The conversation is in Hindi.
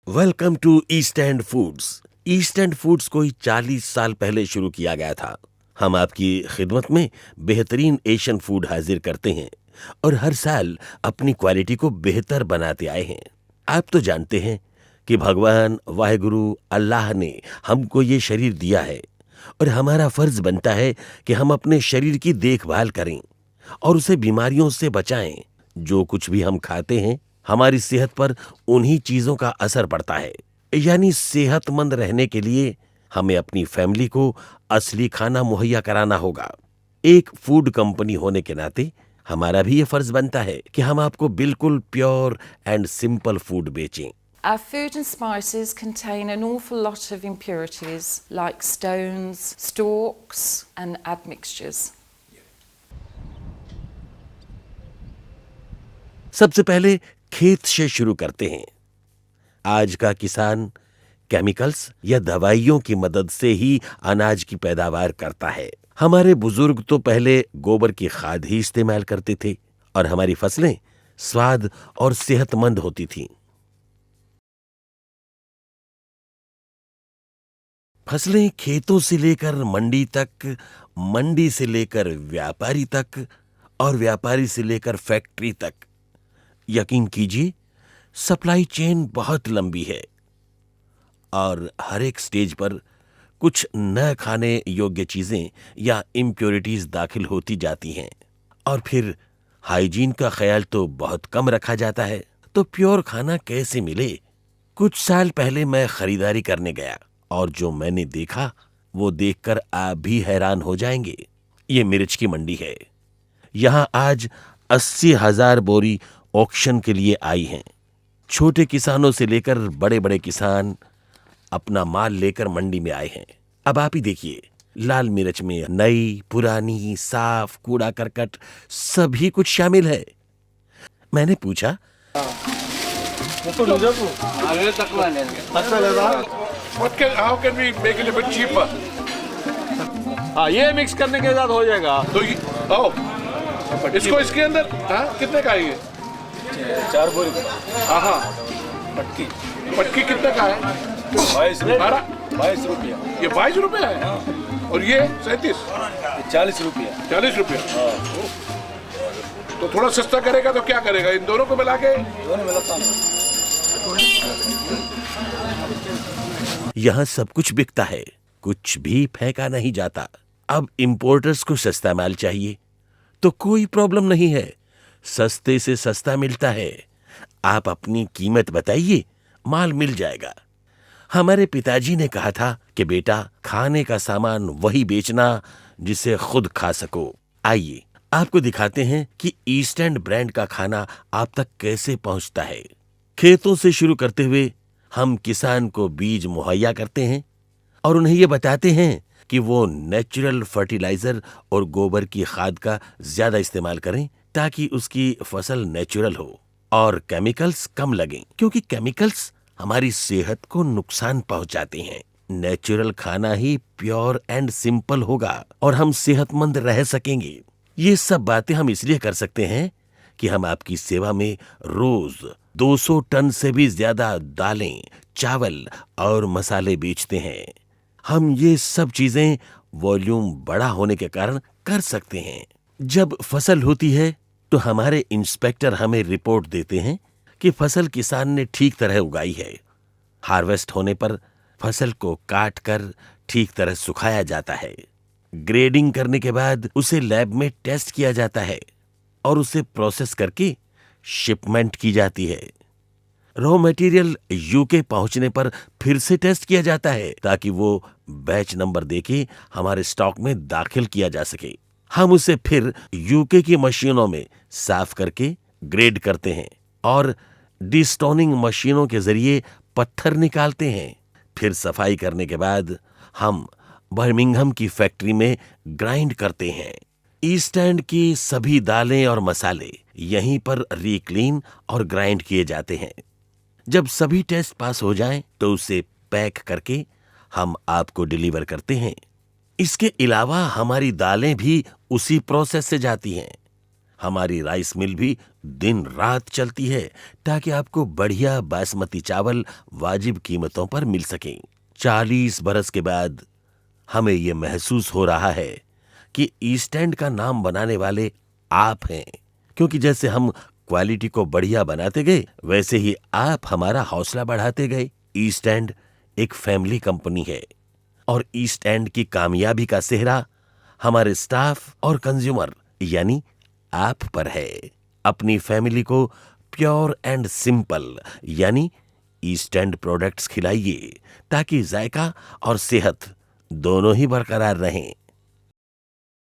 Welcome to East End Foods. East End Foods कोई 40 साल पहले शुरू किया गया था। हम आपकी खिदमत में बेहतरीन एशियन फूड हाजिर करते हैं और हर साल अपनी क्वालिटी को बेहतर बनाते आए हैं। आप तो जानते हैं कि भगवान वाहिगुरु अल्लाह ने हमको ये शरीर दिया है और हमारा फर्ज बनता है कि हम अपने शरीर की देखभाल करें और उसे बीमारियों से बचाएं। जो कुछ भी हम खाते हैं हमारी सेहत पर उन्हीं चीजों का असर पड़ता है। यानी सेहतमंद रहने के लिए हमें अपनी फैमिली को असली खाना मुहैया कराना होगा। एक फूड कंपनी होने के नाते हमारा भी ये फर्ज बनता है कि हम आपको बिल्कुल प्योर एंड सिंपल फूड बेचें। Our food and spices contain an awful lot of impurities like stones, stalks, and admixtures. सबसे पहले खेत से शुरू करते हैं। आज का किसान केमिकल्स या दवाइयों की मदद से ही अनाज की पैदावार करता है। हमारे बुजुर्ग तो पहले गोबर की खाद ही इस्तेमाल करते थे और हमारी फसलें स्वाद और सेहतमंद होती थीं। फसलें खेतों से लेकर मंडी तक, मंडी से लेकर व्यापारी तक और व्यापारी से लेकर फैक्ट्री तक। यकीन कीजिए, सप्लाई चेन बहुत लंबी है और हर एक स्टेज पर कुछ न खाने योग्य चीजें या इम्प्योरिटीज दाखिल होती जाती हैं और फिर हाइजीन का ख्याल तो बहुत कम रखा जाता है। तो प्योर खाना कैसे मिले? कुछ साल पहले मैं खरीदारी करने गया और जो मैंने देखा वो देखकर आप भी हैरान हो जाएंगे। ये मिर्च की मंडी है। यहां आज 80,000 बोरी ऑक्शन के लिए आई हैं। छोटे किसानों से लेकर बड़े बड़े किसान अपना माल लेकर मंडी में आए हैं। अब आप ही देखिए, लाल मिर्च में नई, पुरानी, साफ, कूड़ा करकट सभी कुछ शामिल है। मैंने पूछा, How can we make it a bit cheaper? हाँ, ये मिक्स करने के साथ हो जाएगा। तो इसको इसके अंदर कितने का है ये? 4 बोरी। हाँ, पटकी कितने का है? 22 रुपया। 22 रुपया। ये 22 रुपया है और ये 37? 40 रुपया। 40 रुपया। तो थोड़ा सस्ता करेगा तो क्या करेगा? इन दोनों को मिला के दोनों मिलाता हूँ। यहां सब कुछ बिकता है, कुछ भी फेंका नहीं जाता। अब इंपोर्टर्स को सस्ता माल चाहिए तो कोई प्रॉब्लम नहीं है, सस्ते से सस्ता मिलता है। आप अपनी कीमत बताइए, माल मिल जाएगा। हमारे पिताजी ने कहा था कि बेटा, खाने का सामान वही बेचना जिसे खुद खा सको। आइए आपको दिखाते हैं कि ईस्ट एंड ब्रांड का खाना आप तक कैसे पहुंचता है। खेतों से शुरू करते हुए हम किसान को बीज मुहैया करते हैं और उन्हें ये बताते हैं कि वो नेचुरल फर्टिलाइजर और गोबर की खाद का ज्यादा इस्तेमाल करें ताकि उसकी फसल नेचुरल हो और केमिकल्स कम लगें, क्योंकि केमिकल्स हमारी सेहत को नुकसान पहुंचाते हैं। नेचुरल खाना ही प्योर एंड सिंपल होगा और हम सेहतमंद रह सकेंगे। ये सब बातें हम इसलिए कर सकते हैं कि हम आपकी सेवा में रोज 200 टन से भी ज्यादा दालें, चावल और मसाले बेचते हैं। हम ये सब चीजें वॉल्यूम बड़ा होने के कारण कर सकते हैं। जब फसल होती है तो हमारे इंस्पेक्टर हमें रिपोर्ट देते हैं कि फसल किसान ने ठीक तरह उगाई है। हार्वेस्ट होने पर फसल को काट कर ठीक तरह सुखाया जाता है। ग्रेडिंग करने के बाद उसे लैब में टेस्ट किया जाता है और उसे प्रोसेस करके शिपमेंट की जाती है। रॉ मटेरियल यूके पहुंचने पर फिर से टेस्ट किया जाता है ताकि वो बैच नंबर देके हमारे स्टॉक में दाखिल किया जा सके। हम उसे फिर यूके की मशीनों में साफ करके ग्रेड करते हैं और डिस्टोनिंग मशीनों के जरिए पत्थर निकालते हैं। फिर सफाई करने के बाद हम बर्मिंघम की फैक्ट्री में ग्राइंड करते हैं। ईस्ट एंड की सभी दालें और मसाले यहीं पर रीक्लीन और ग्राइंड किए जाते हैं। जब सभी टेस्ट पास हो जाएं, तो उसे पैक करके हम आपको डिलीवर करते हैं। इसके अलावा हमारी दालें भी उसी प्रोसेस से जाती हैं। हमारी राइस मिल भी दिन रात चलती है ताकि आपको बढ़िया बासमती चावल वाजिब कीमतों पर मिल सकें। 40 बरस के बाद हमें यह महसूस हो रहा है कि ईस्ट एंड का नाम बनाने वाले आप हैं, क्योंकि जैसे हम क्वालिटी को बढ़िया बनाते गए वैसे ही आप हमारा हौसला बढ़ाते गए। ईस्ट एंड एक फैमिली कंपनी है और ईस्ट एंड की कामयाबी का सेहरा हमारे स्टाफ और कंज्यूमर यानी आप पर है। अपनी फैमिली को प्योर एंड सिंपल यानी ईस्ट एंड प्रोडक्ट्स खिलाइए ताकि जायका और सेहत दोनों ही बरकरार रहें।